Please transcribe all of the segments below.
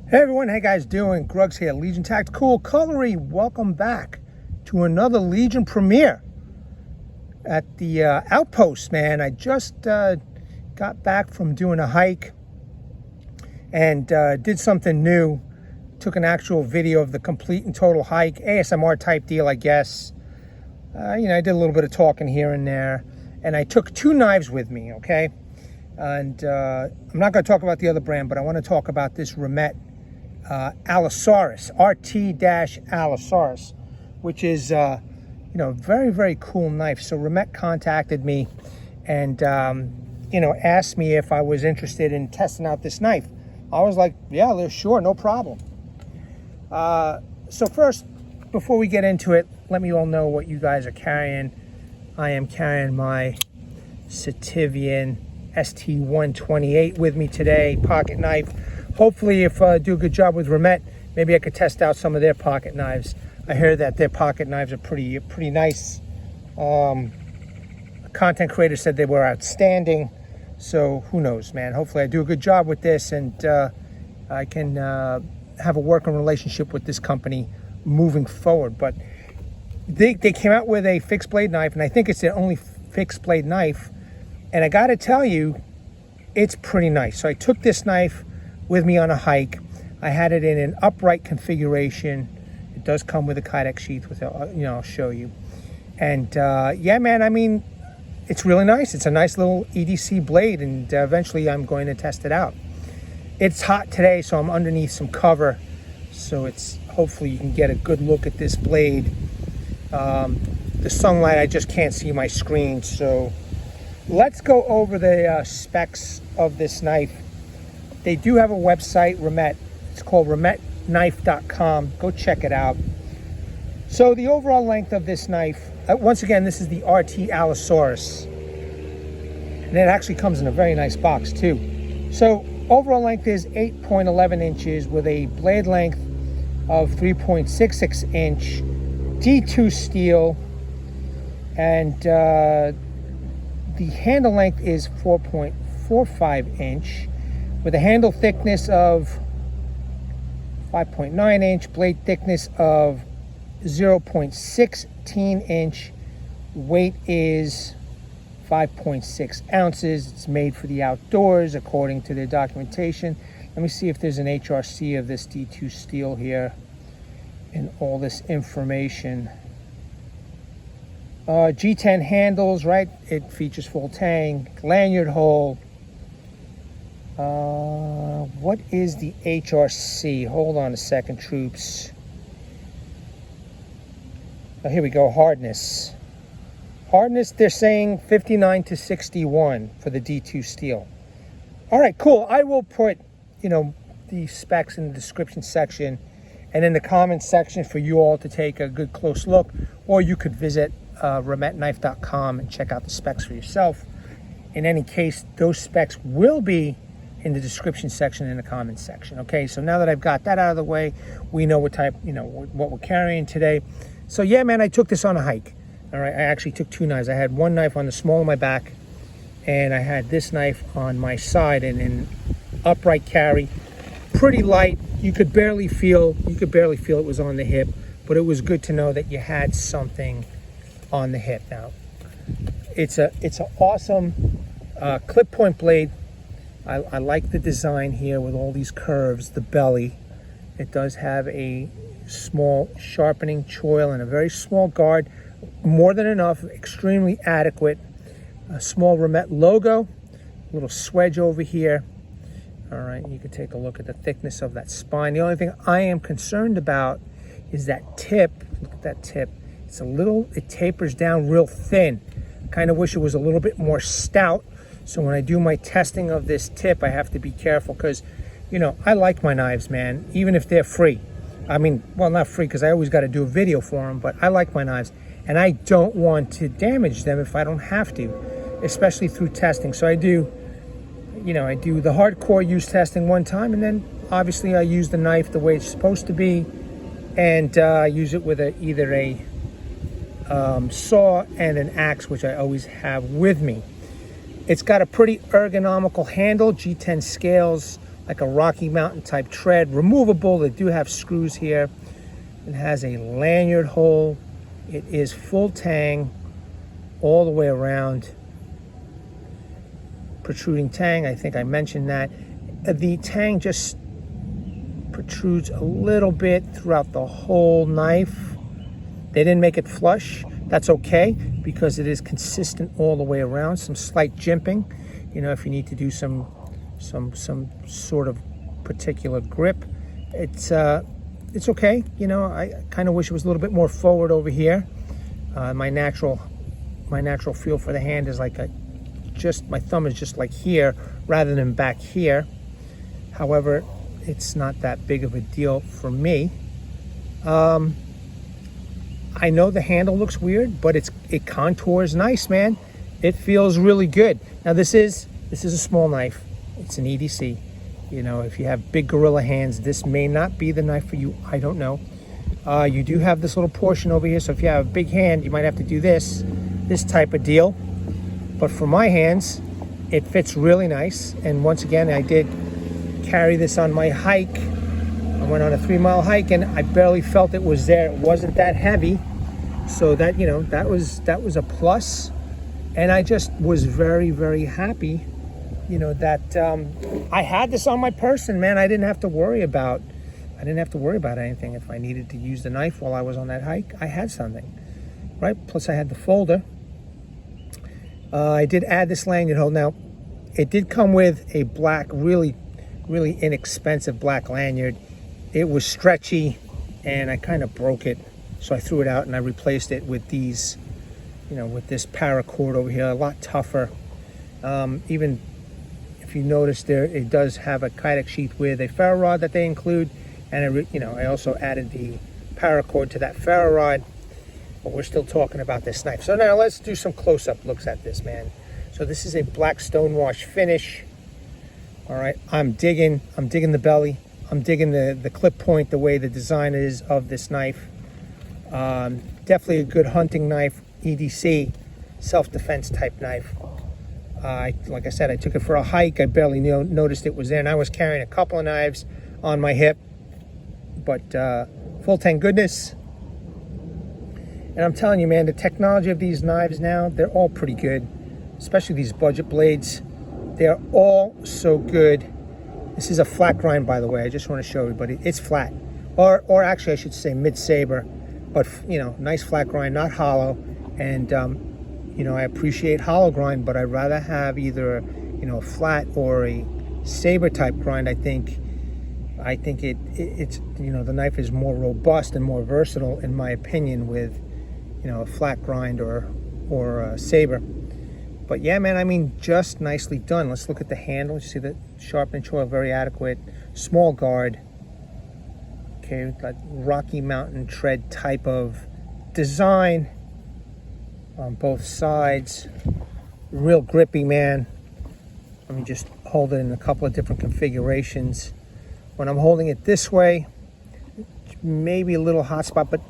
Hey everyone, how you guys doing? Grugs here, Legion Tactical Cutlery. Welcome back to another Legion premiere at the Outpost, man. I just got back from doing a hike and did something new. Took an actual video of the complete and total hike, ASMR type deal, I guess. I did a little bit of talking here and there, and I took two knives with me, okay? And I'm not going to talk about the other brand, but I want to talk about this Remette Allosaurus, RT Allosaurus, which is very, very cool knife. So Remette contacted me and asked me if I was interested in testing out this knife. I was like, yeah, sure, no problem. So first, before we get into it, let me all know what you guys are carrying. I am carrying my Sativian ST128 with me today, pocket knife. Hopefully, if I do a good job with Remette, maybe I could test out some of their pocket knives. I heard that their pocket knives are pretty nice. A content creator said they were outstanding. So who knows, man? Hopefully I do a good job with this, and I can have a working relationship with this company moving forward. But they came out with a fixed blade knife, and I think it's their only fixed blade knife. And I got to tell you, it's pretty nice. So I took this knife with me on a hike. I had it in an upright configuration. It does come with a Kydex sheath, with I'll show you. And yeah, man, I mean, it's really nice. It's a nice little EDC blade, and eventually I'm going to test it out. It's hot today, so I'm underneath some cover, so it's hopefully you can get a good look at this blade. The sunlight, I just can't see my screen, so let's go over the specs of this knife. They do have a website, Remette. It's called remetteknife.com. Go check it out. So the overall length of this knife, once again, this is the RT Allosaurus. And it actually comes in a very nice box too. So overall length is 8.11 inches with a blade length of 3.66 inch, D2 steel, and the handle length is 4.45 inch. With a handle thickness of 5.9 inch, blade thickness of 0.16 inch, weight is 5.6 ounces. It's made for the outdoors according to their documentation. Let me see if there's an HRC of this D2 steel here and all this information. G10 handles, right? It features full tang, lanyard hole. What is the HRC? Hold on a second, troops. Oh, here we go, hardness. Hardness, they're saying 59 to 61 for the D2 steel. All right, cool. I will put, the specs in the description section and in the comments section for you all to take a good close look, or you could visit remetteknife.com and check out the specs for yourself. In any case, those specs will be in the description section and the comments section. Okay, so now that I've got that out of the way, we know what type, what we're carrying today. So yeah, man, I took this on a hike. All right, I actually took two knives. I had one knife on the small of my back, and I had this knife on my side in an upright carry. Pretty light. You could barely feel it was on the hip, but it was good to know that you had something on the hip. Now, it's an awesome clip point blade. I like the design here with all these curves, the belly. It does have a small sharpening choil and a very small guard. More than enough, extremely adequate. A small Remette logo, a little swedge over here. All right, you can take a look at the thickness of that spine. The only thing I am concerned about is that tip. Look at that tip. It tapers down real thin. Kind of wish it was a little bit more stout. So when I do my testing of this tip, I have to be careful because, I like my knives, man, even if they're free. I mean, well, not free because I always got to do a video for them, but I like my knives. And I don't want to damage them if I don't have to, especially through testing. So I do, I do the hardcore use testing one time, and then obviously I use the knife the way it's supposed to be, and use it with either a saw and an axe, which I always have with me. It's got a pretty ergonomical handle, G10 scales, like a Rocky Mountain type tread, removable. They do have screws here. It has a lanyard hole. It is full tang all the way around. Protruding tang, I think I mentioned that. The tang just protrudes a little bit throughout the whole knife. They didn't make it flush. That's okay, because it is consistent all the way around. Some slight jimping, you know, if you need to do some sort of particular grip, it's okay. You know, I kind of wish it was a little bit more forward over here. My natural feel for the hand is like my thumb is just like here rather than back here. However, it's not that big of a deal for me. I know the handle looks weird, but it contours nice, man. It feels really good. Now this is a small knife. It's an EDC. You know, if you have big gorilla hands, this may not be the knife for you. I don't know. You do have this little portion over here, so if you have a big hand, you might have to do this type of deal. But for my hands, it fits really nice. And once again, I did carry this on my hike. I went on a 3-mile hike and I barely felt it was there. It wasn't that heavy. So that, you know, that was a plus. And I just was very, very happy, you know, that I had this on my person, man. I didn't have to worry about anything. If I needed to use the knife while I was on that hike, I had something, right? Plus I had the folder. I did add this lanyard hole. Now, it did come with a black, really, really inexpensive black lanyard. It was stretchy and I kind of broke it. So I threw it out and I replaced it with these, you know, with this paracord over here, a lot tougher. Even if you notice there, it does have a Kydex sheath with a Ferro Rod that they include. And I also added the paracord to that Ferro Rod. But we're still talking about this knife. So now let's do some close-up looks at this, man. So this is a black stonewash finish. All right, I'm digging the belly. I'm digging the clip point, the way the design is of this knife. Definitely a good hunting knife, EDC, self-defense type knife. Like I said, I took it for a hike. I barely noticed it was there, and I was carrying a couple of knives on my hip. But full tang goodness. And I'm telling you, man, the technology of these knives now, they're all pretty good. Especially these budget blades. They're all so good. This is a flat grind, by the way. I just want to show everybody. It's flat. Or actually, I should say mid-saber. But, you know, nice flat grind, not hollow. And, you know, I appreciate hollow grind, but I'd rather have either, you know, a flat or a saber type grind. I think it's, you know, the knife is more robust and more versatile, in my opinion, with, you know, a flat grind or a saber. But yeah, man, I mean, just nicely done. Let's look at the handle. You see the sharpening choil, very adequate. Small guard. Okay, that Rocky Mountain tread type of design on both sides. Real grippy, man. Let me just hold it in a couple of different configurations. When I'm holding it this way, maybe a little hot spot, but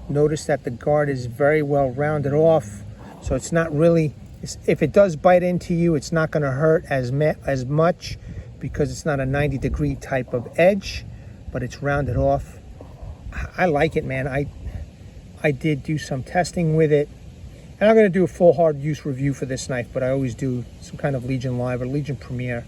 notice that the guard is very well rounded off. So it's not really, if it does bite into you, it's not going to hurt as much because it's not a 90-degree type of edge, but it's rounded off. I like it, man. I did do some testing with it, and I'm going to do a full hard use review for this knife, but I always do some kind of Legion Live or Legion Premiere.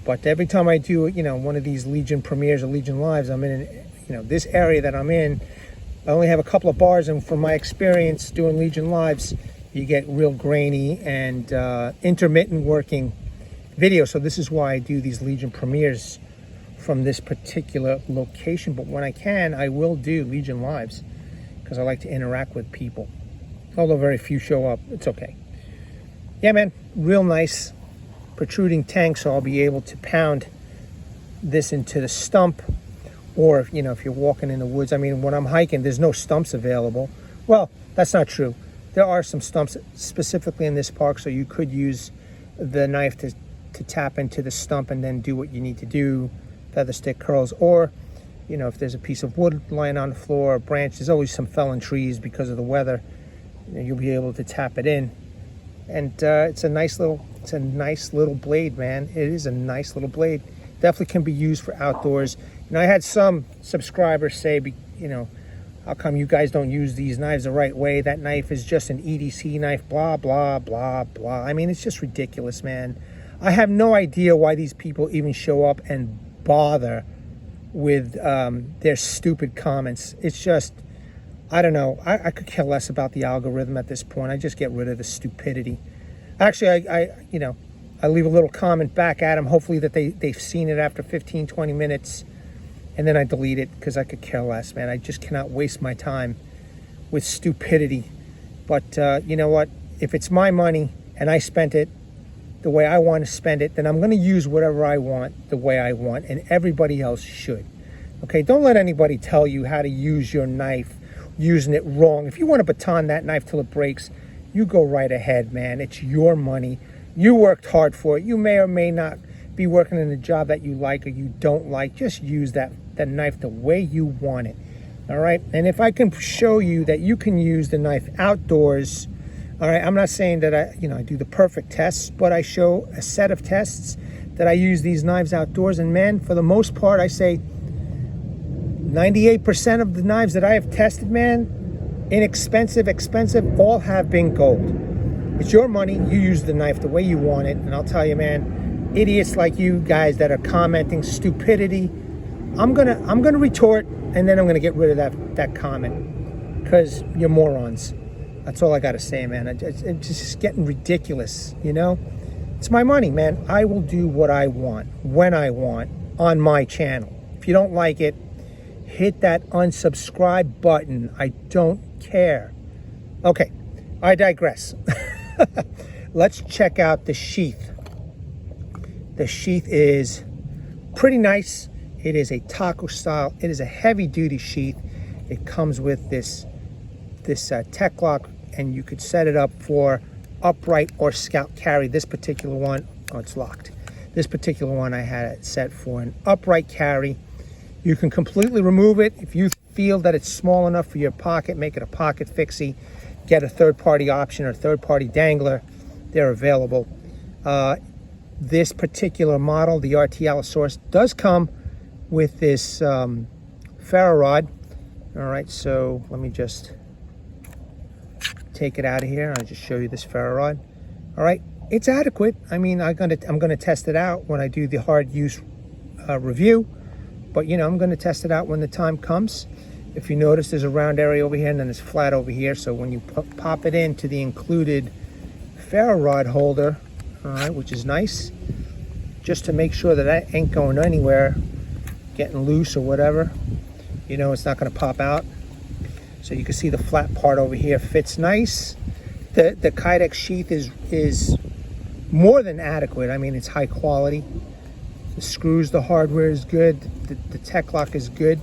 But every time I do, you know, one of these Legion Premieres or Legion Lives, I'm in, you know, this area that I'm in, I only have a couple of bars, and from my experience doing Legion Lives, you get real grainy and intermittent working video. So this is why I do these Legion Premieres from this particular location. But when I can, I will do Legion Lives because I like to interact with people. Although very few show up, it's okay. Yeah, man, real nice protruding tank, so I'll be able to pound this into the stump. Or, you know, if you're walking in the woods, I mean, when I'm hiking, there's no stumps available. Well, that's not true. There are some stumps specifically in this park, so you could use the knife to tap into the stump and then do what you need to do, feather stick curls. Or, you know, if there's a piece of wood lying on the floor, a branch, there's always some fallen trees because of the weather. You know, you'll be able to tap it in. And it's a nice little blade, man. It is a nice little blade. Definitely can be used for outdoors. And I had some subscribers say, how come you guys don't use these knives the right way? That knife is just an EDC knife, blah, blah, blah, blah. I mean, it's just ridiculous, man. I have no idea why these people even show up and bother with their stupid comments. It's just, I don't know. I could care less about the algorithm at this point. I just get rid of the stupidity. Actually, I leave a little comment back at them, hopefully that they've seen it after 15, 20 minutes. And then I delete it because I could care less, man. I just cannot waste my time with stupidity. But you know what? If it's my money and I spent it the way I want to spend it, then I'm going to use whatever I want the way I want, and everybody else should. Okay? Don't let anybody tell you how to use your knife, using it wrong. If you want to baton that knife till it breaks, you go right ahead, man. It's your money. You worked hard for it. You may or may not be working in a job that you like or you don't like. Just use that knife the way you want it. All right? And if I can show you that you can use the knife outdoors, all right, I'm not saying that I do the perfect tests, but I show a set of tests that I use these knives outdoors. And man, for the most part, I say 98% of the knives that I have tested, man, inexpensive, expensive, all have been gold. It's your money. You use the knife the way you want it. And I'll tell you, man, idiots like you guys that are commenting stupidity, I'm gonna retort, and then I'm gonna get rid of that comment because you're morons. That's all I gotta say, man. It's just getting ridiculous, you know? It's my money, man. I will do what I want, when I want, on my channel. If you don't like it, hit that unsubscribe button. I don't care. Okay, I digress. Let's check out the Sheath. The Sheath is pretty nice. It is a taco style. It is a heavy duty sheath. It comes with this tech lock, and you could set it up for upright or scout carry. This particular one, oh, it's locked. This particular one I had it set for an upright carry. You can completely remove it. If you feel that it's small enough for your pocket, make it a pocket fixie. Get a third-party option or third-party dangler. They're available. This particular model, the RT Allosaurus, does come with this Ferro Rod. All right, so let me just take it out of here. I'll just show you this Ferro Rod. All right, it's adequate. I mean, I'm gonna test it out when I do the hard use review, but I'm gonna test it out when the time comes. If you notice, there's a round area over here and then it's flat over here. So when you pop it into the included Ferro Rod holder, all right, which is nice, just to make sure that that ain't going anywhere, getting loose or whatever, it's not going to pop out. So you can see the flat part over here fits nice. The Kydex sheath is more than adequate. I mean, it's high quality. The screws, the hardware is good. The tech lock is good.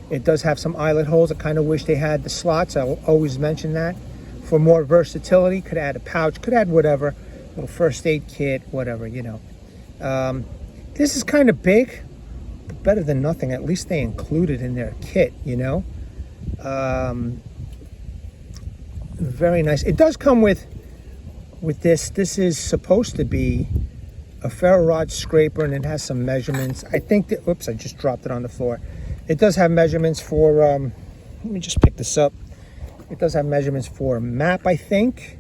It does have some eyelet holes. I kind of wish they had the slots. I'll always mention that for more versatility. Could add a pouch, could add whatever, little first aid kit, whatever, This is kind of big, but better than nothing. At least they include it in their kit, Very nice. It does come with this. This is supposed to be a Ferro Rod scraper, and it has some measurements. I think that, oops, I just dropped it on the floor. It does have measurements for, let me just pick this up. It does have measurements for map, I think.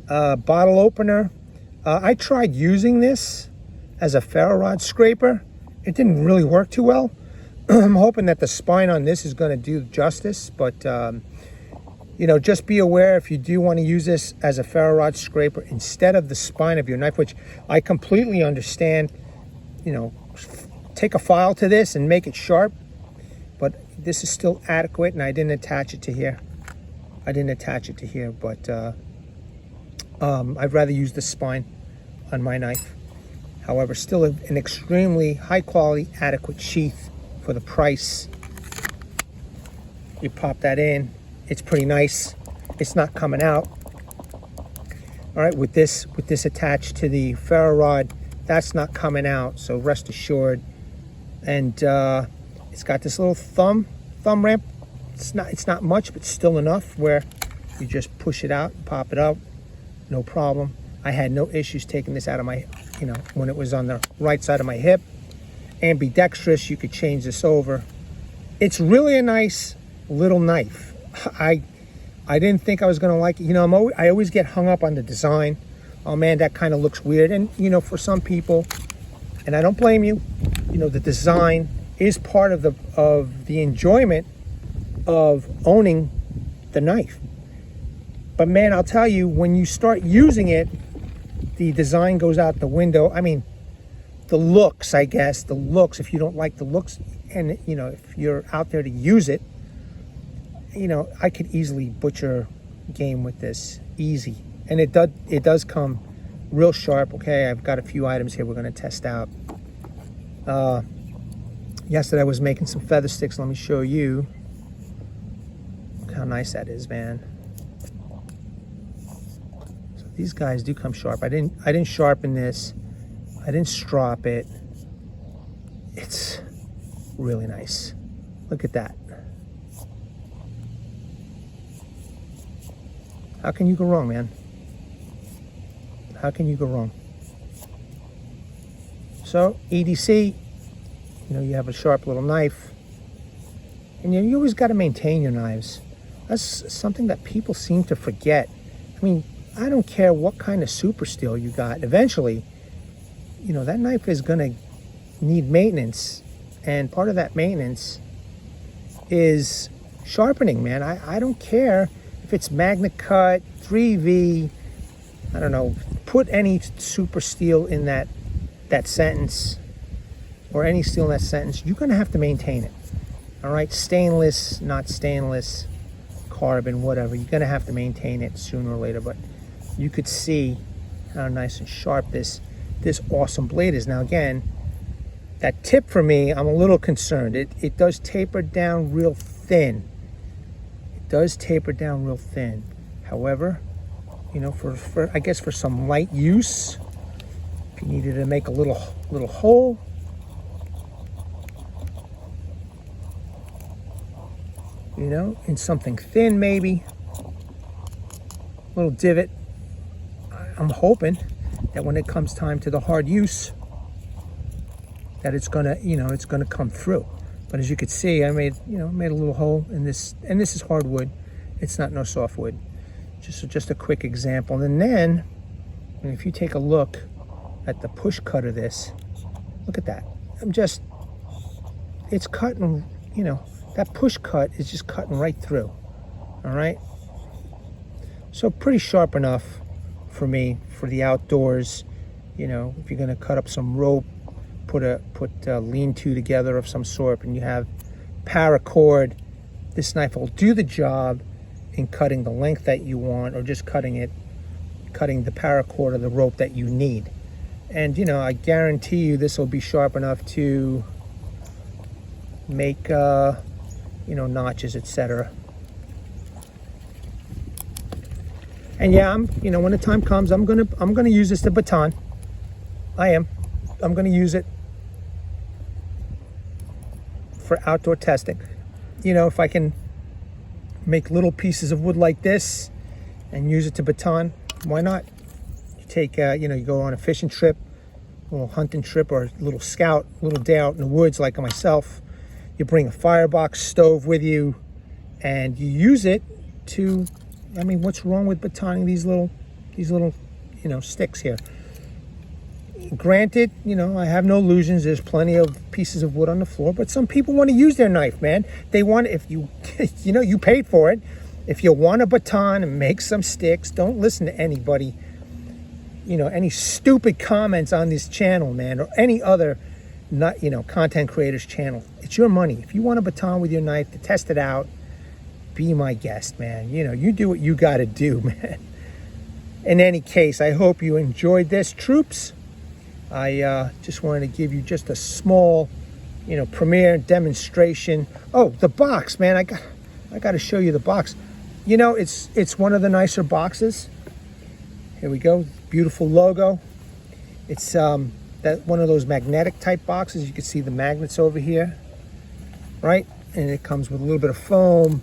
Bottle opener. I tried using this as a Ferro Rod scraper. It didn't really work too well. I'm hoping that the spine on this is going to do justice, but just be aware if you do want to use this as a Ferro Rod scraper instead of the spine of your knife, which I completely understand. Take a file to this and make it sharp, but this is still adequate, and I didn't attach it to here. But I'd rather use the spine on my knife. However, still an extremely high quality, adequate sheath for the price. You pop that in. It's pretty nice. It's not coming out. All right, with this attached to the Ferro Rod, that's not coming out. So rest assured. And it's got this little thumb ramp. It's not much, but still enough where you just push it out, pop it out, no problem. I had no issues taking this out of my, when it was on the right side of my hip. ambidextrous, you could change this over. It's really a nice little knife. I didn't think I was going to like it. You know, I always get hung up on the design. Oh man, that kind of looks weird. And you know, for some people, and I don't blame you, you know, the design is part of the enjoyment of owning the knife. But man, I'll tell you, when you start using it, the design goes out the window. I mean, the looks, I guess, the looks, if you don't like the looks, and you know, if you're out there to use it, you know, I could easily butcher game with this, easy. And it does come real sharp. Okay, I've got a few items here we're going to test out. Yesterday I was making some feather sticks. Let me show you. Look how nice that is, man. So these guys do come sharp. I didn't sharpen this. I didn't strop it. It's really nice. Look at that. How can you go wrong, man? How can you go wrong? So EDC, you know, you have a sharp little knife, and you always got to maintain your knives. That's something that people seem to forget. I mean, I don't care what kind of super steel you got. Eventually, you know, that knife is going to need maintenance, and part of that maintenance is sharpening, man. I don't care if it's Magna Cut, 3V, I don't know, put any super steel in that sentence, or any steel in that sentence, you're going to have to maintain it. All right, stainless, not stainless, carbon, whatever, you're going to have to maintain it sooner or later. But you could see how nice and sharp this awesome blade is. Now again, that tip for me, I'm a little concerned. It does taper down real thin. It does taper down real thin. However, you know, for I guess for some light use, if you needed to make a little hole, you know, in something thin, maybe a little divot. I'm hoping that when it comes time to the hard use, that it's gonna, you know, it's gonna come through. But as you could see, I made a little hole in this, and this is hardwood. It's not no softwood. Just a quick example. And then, if you take a look at the push cut of this, look at that. It's cutting, you know, that push cut is just cutting right through. All right. So pretty sharp enough for me for the outdoors. You know, if you're gonna cut up some rope, put a lean-to together of some sort, and you have paracord, this knife will do the job in cutting the length that you want, or just cutting the paracord or the rope that you need. And you know, I guarantee you this will be sharp enough to make you know, notches, etc. And yeah, you know, when the time comes, I'm gonna use this to baton. I'm gonna use it for outdoor testing. You know, if I can make little pieces of wood like this and use it to baton, why not? You take, you know, you go on a fishing trip, a little hunting trip, or a little scout, a little day out in the woods like myself. You bring a firebox stove with you, and you use it to, I mean, what's wrong with batoning these little, you know, sticks here? Granted, you know, I have no illusions. There's plenty of pieces of wood on the floor, but some people want to use their knife, man. They want, if you, you know, you paid for it. If you want a baton and make some sticks, don't listen to anybody, you know, any stupid comments on this channel, man, or any other, not, you know, content creators channel. It's your money. If you want a baton with your knife to test it out, be my guest, man. You know, you do what you got to do, man. In any case, I hope you enjoyed this, troops. I just wanted to give you just a small, you know, premiere demonstration. Oh, the box, man! I got to show you the box. You know, it's one of the nicer boxes. Here we go, beautiful logo. It's that one of those magnetic type boxes. You can see the magnets over here, right? And it comes with a little bit of foam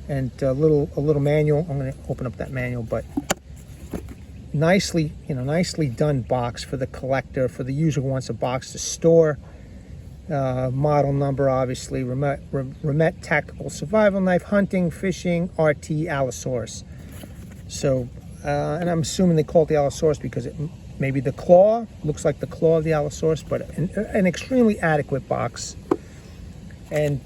and a little manual. I'm going to open up that manual, but nicely, you know, nicely done box for the collector, for the user who wants a box to store, Model number, obviously, Remette Tactical Survival Knife, Hunting, Fishing, RT Allosaurus. So, and I'm assuming they call it the Allosaurus because it maybe the claw, looks like the claw of the Allosaurus, but an extremely adequate box. And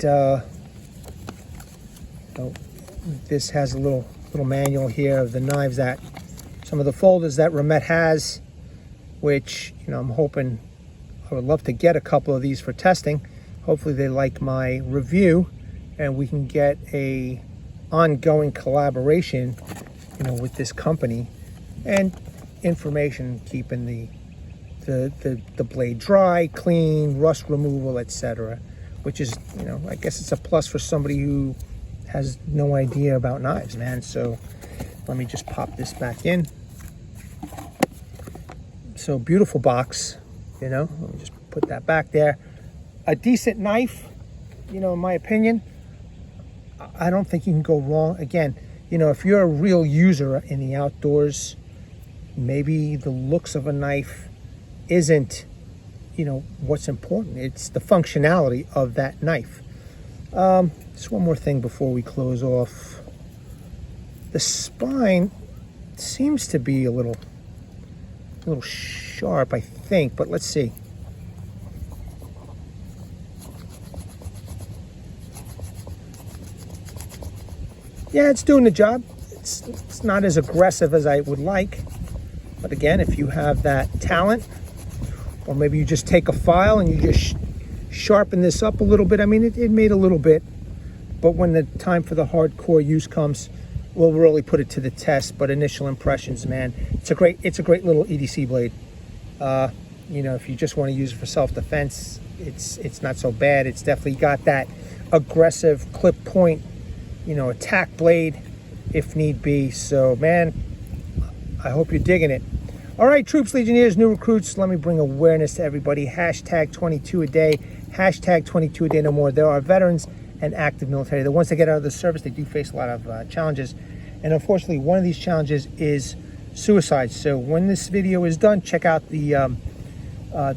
this has a little manual here of the knives, that some of the folders that Remette has, which, you know, I'm hoping, I would love to get a couple of these for testing. Hopefully they like my review and we can get a ongoing collaboration, you know, with this company, and information, keeping the blade dry, clean, rust removal, etc. Which is, you know, I guess it's a plus for somebody who has no idea about knives, man. So let me just pop this back in. So beautiful box, you know, let me just put that back there. A decent knife, you know, in my opinion. I don't think you can go wrong. Again, you know, if you're a real user in the outdoors, maybe the looks of a knife isn't, you know, what's important. It's the functionality of that knife. Just one more thing before we close off. The spine seems to be a little sharp, I think, but let's see. Yeah, it's doing the job. It's not as aggressive as I would like, but again, if you have that talent, or maybe you just take a file and you just sharpen this up a little bit. I mean, it made a little bit, but when the time for the hardcore use comes, we'll really put it to the test. But initial impressions, man, it's a great little EDC blade. You know, if you just want to use it for self-defense, it's not so bad. It's definitely got that aggressive clip point, you know, attack blade if need be. So, man, I hope you're digging it. All right, troops, legionnaires, new recruits, let me bring awareness to everybody. Hashtag 22 a day. Hashtag 22 a day no more. There are veterans and active military. The ones that get out of the service, they do face a lot of challenges. And unfortunately, one of these challenges is suicide. So when this video is done, check out the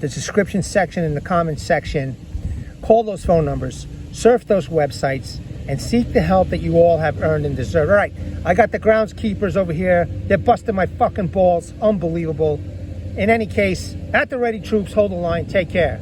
description section and the comments section. Call those phone numbers, surf those websites, and seek the help that you all have earned and deserved. All right, I got the groundskeepers over here. They're busting my fucking balls. Unbelievable. In any case, at the ready, troops, hold the line. Take care.